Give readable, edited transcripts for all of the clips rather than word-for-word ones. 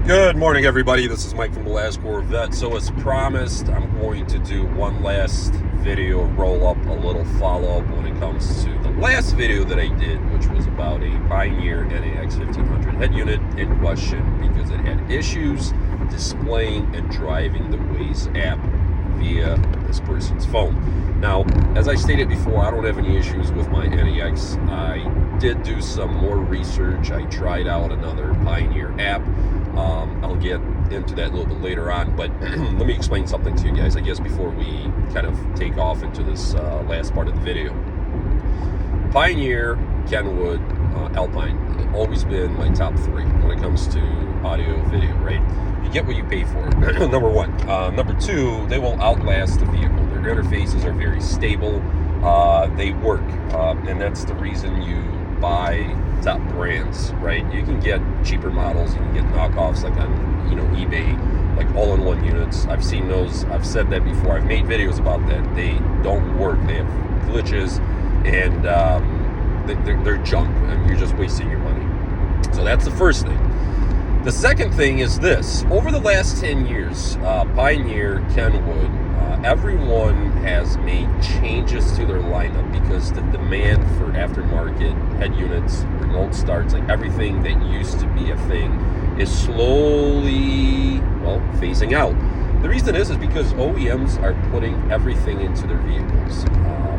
Good morning, everybody. This is Mike from the Last Corvette. So as promised, I'm going to do one last video, roll up a little follow-up when it comes to the last video that I did, which was about a Pioneer NAX 1500 head unit in question because it had issues displaying and driving the Waze app via this person's phone. Now, as I stated before, I don't have any issues with my NAX. I did do some more research. I tried out another Pioneer app. I'll get into that a little bit later on, but let me explain something to you guys, I guess, before we kind of take off into this last part of the video. Pioneer, Kenwood, Alpine, always been my top three when it comes to audio, video, right? You get what you pay for, number one. Number two, they will outlast the vehicle. Their interfaces are very stable. They work, and that's the reason you buy top brands, right? You can get cheaper models, you can get knockoffs like on eBay, like all-in-one units. I've seen those. I've said that before. I've made videos about that. They don't work. They have glitches, and they're junk, and you're just wasting your money. So that's the first thing. The second thing is this: over the last 10 years, Pioneer, Kenwood, everyone has made changes to their lineup because the demand for aftermarket head units, remote starts, like everything that used to be a thing is slowly, phasing out. The reason is because OEMs are putting everything into their vehicles.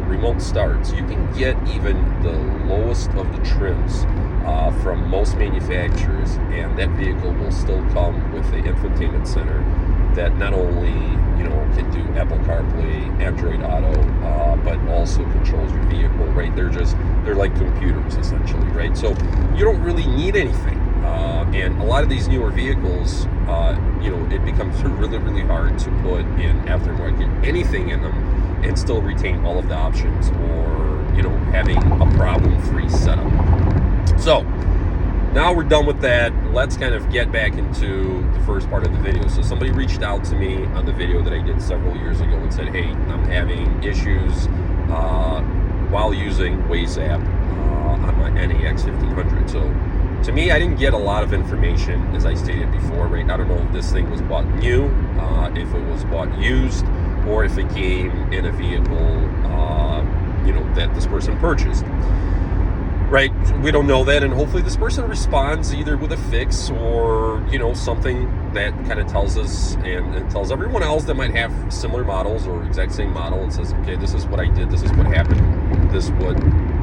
Remote starts, you can get even the lowest of the trims from most manufacturers, and that vehicle will still come with the infotainment center that not only can do Apple CarPlay, Android Auto, but also controls your vehicle, right? They're like computers essentially, right? So you don't really need anything. And a lot of these newer vehicles, it becomes really, really hard to put in aftermarket anything in them and still retain all of the options, or having a problem-free setup. So now we're done with that. Let's kind of get back into the first part of the video. So somebody reached out to me on the video that I did several years ago and said, hey, I'm having issues while using Waze app on my NAX 1500. So to me, I didn't get a lot of information, as I stated before, right? I don't know if this thing was bought new, if it was bought used, or if it came in a vehicle, that this person purchased. Right, we don't know that, and hopefully this person responds either with a fix or something that kind of tells us and tells everyone else that might have similar models or exact same model and says, okay, this is what I did, this is what happened, this is what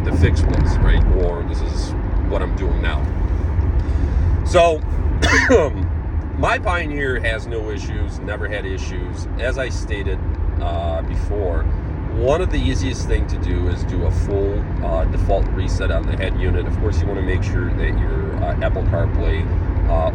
the fix was, right? Or this is what I'm doing now. So my Pioneer has no issues, never had issues. As I stated before, one of the easiest thing to do is do a full default reset on the head unit. Of course, you want to make sure that your Apple CarPlay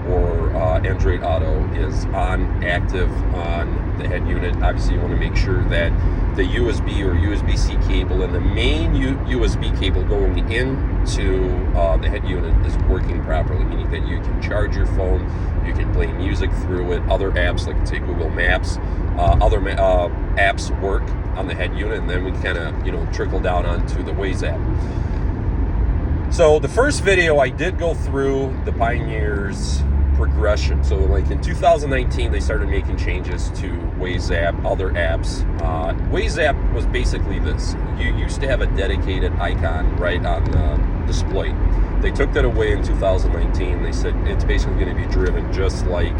or Android Auto is active on the head unit. Obviously, you want to make sure that the USB or USB-C cable and the main USB cable going into the head unit is working properly, meaning that you can charge your phone, you can play music through it, other apps like say Google Maps, other apps work on the head unit, and then we kind of trickle down onto the Waze app. So the first video I did go through the Pioneer's progression. So like in 2019 they started making changes to Waze app, other apps. Waze app was basically this: you used to have a dedicated icon right on the display. They took that away in 2019. They said it's basically going to be driven just like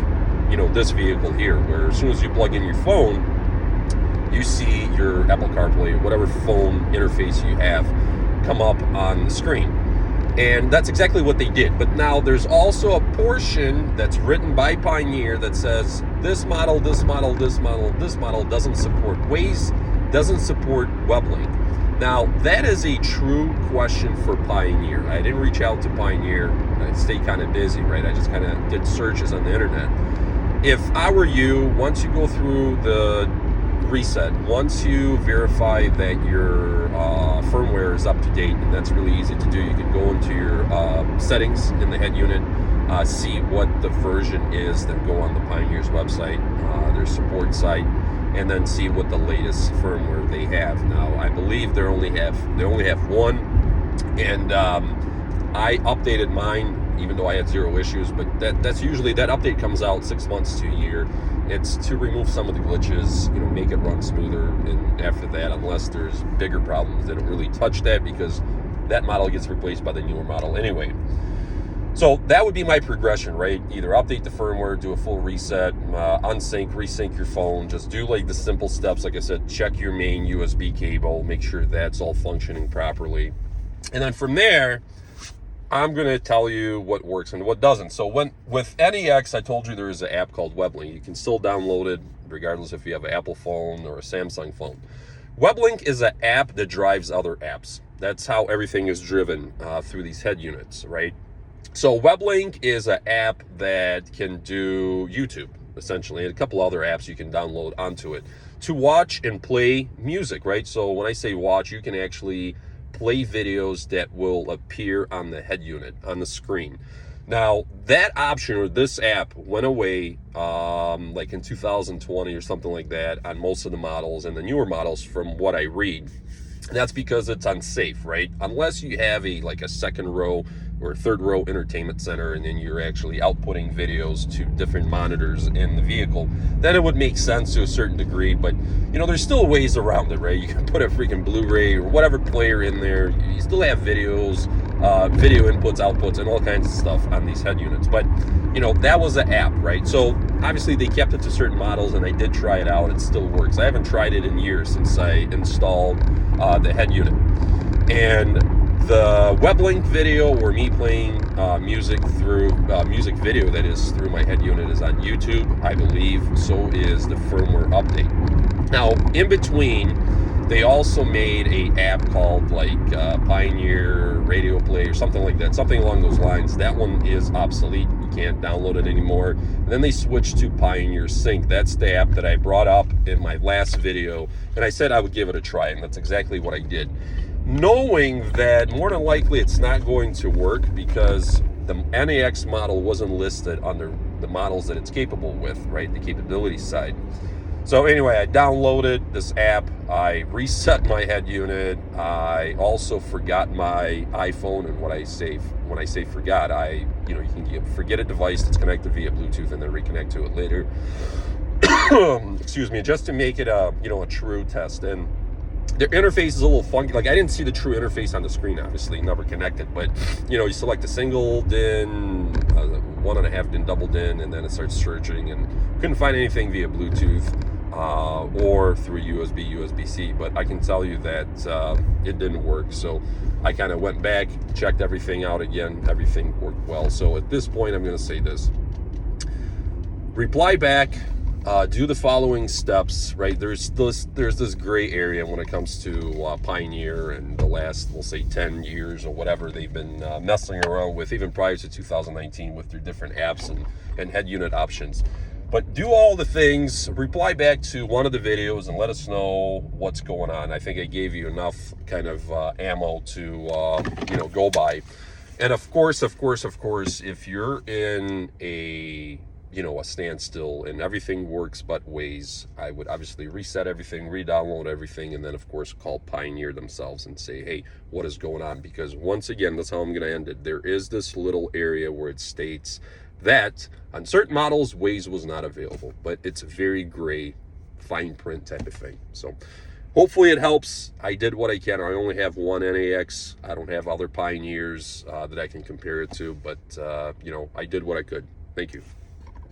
this vehicle here, where as soon as you plug in your phone, you see your Apple CarPlay, whatever phone interface you have, come up on the screen. And that's exactly what they did. But now there's also a portion that's written by Pioneer that says this model, this model, this model, this model doesn't support Waze, doesn't support WebLink. Now, that is a true question for Pioneer. I didn't reach out to Pioneer. I stayed kind of busy, right? I just kind of did searches on the internet. If I were you, once you go through the reset, once you verify that your firmware is up to date, and that's really easy to do, you can go into your settings in the head unit, see what the version is, then go on the Pioneer's website, their support site, and then see what the latest firmware they have. Now, I believe they only have one, and I updated mine even though I had 0 issues. But that's usually, that update comes out 6 months to a year. It's to remove some of the glitches, you know, make it run smoother. And after that, unless there's bigger problems, they don't really touch that, because that model gets replaced by the newer model anyway. So that would be my progression, right? Either update the firmware, do a full reset, unsync, resync your phone. Just do like the simple steps. Like I said, check your main USB cable, make sure that's all functioning properly. And then from there, I'm going to tell you what works and what doesn't. So with NEX, I told you there is an app called WebLink. You can still download it regardless if you have an Apple phone or a Samsung phone. WebLink is an app that drives other apps. That's how everything is driven through these head units, right? So WebLink is an app that can do YouTube, essentially, and a couple other apps you can download onto it to watch and play music, right? So when I say watch, you can actually play videos that will appear on the head unit, on the screen. Now, that option, or this app, went away like in 2020 or something like that on most of the models, and the newer models from what I read. And that's because it's unsafe, right? Unless you have a second row or third row entertainment center, and then you're actually outputting videos to different monitors in the vehicle, then it would make sense to a certain degree. But you know, there's still ways around it, right? You can put a freaking Blu-ray or whatever player in there. You still have videos, video inputs, outputs, and all kinds of stuff on these head units. But you know, that was the app, right? So obviously they kept it to certain models, and I did try it out. It still works. I haven't tried it in years since I installed the head unit. And the WebLink video, or me playing music through music video that is through my head unit, is on YouTube, I believe. So is the firmware update. Now, in between, they also made a app called Pioneer Radio Play or something like that, something along those lines. That one is obsolete. You can't download it anymore. And then they switched to Pioneer Sync. That's the app that I brought up in my last video, and I said I would give it a try, and that's exactly what I did, knowing that more than likely it's not going to work because the NEX model wasn't listed under the models that it's capable with, right? The capability side. So anyway, I downloaded this app, I reset my head unit, I also forgot my iPhone, and when I say forgot, you can forget a device that's connected via Bluetooth and then reconnect to it later. Excuse me, just to make it a true test. And the interface is a little funky. Like, I didn't see the true interface on the screen, obviously, never connected. But, you select a single DIN, 1.5 DIN, double DIN, and then it starts searching. And couldn't find anything via Bluetooth or through USB-C. But I can tell you that it didn't work. So I kind of went back, checked everything out again. Everything worked well. So at this point, I'm going to say this. Reply back. Do the following steps, right? There's this gray area when it comes to Pioneer and the last, we'll say, 10 years or whatever they've been messing around with, even prior to 2019, with their different apps and head unit options. But do all the things, reply back to one of the videos and let us know what's going on. I think I gave you enough kind of ammo to go by. And of course, if you're in a standstill and everything works but Waze, I would obviously reset everything, re-download everything, and then of course call Pioneer themselves and say, hey, what is going on? Because once again, that's how I'm going to end it. There is this little area where it states that on certain models, Waze was not available, but it's very gray, fine print type of thing. So hopefully it helps. I did what I can. I only have one NEX. I don't have other Pioneers that I can compare it to, but I did what I could. Thank you.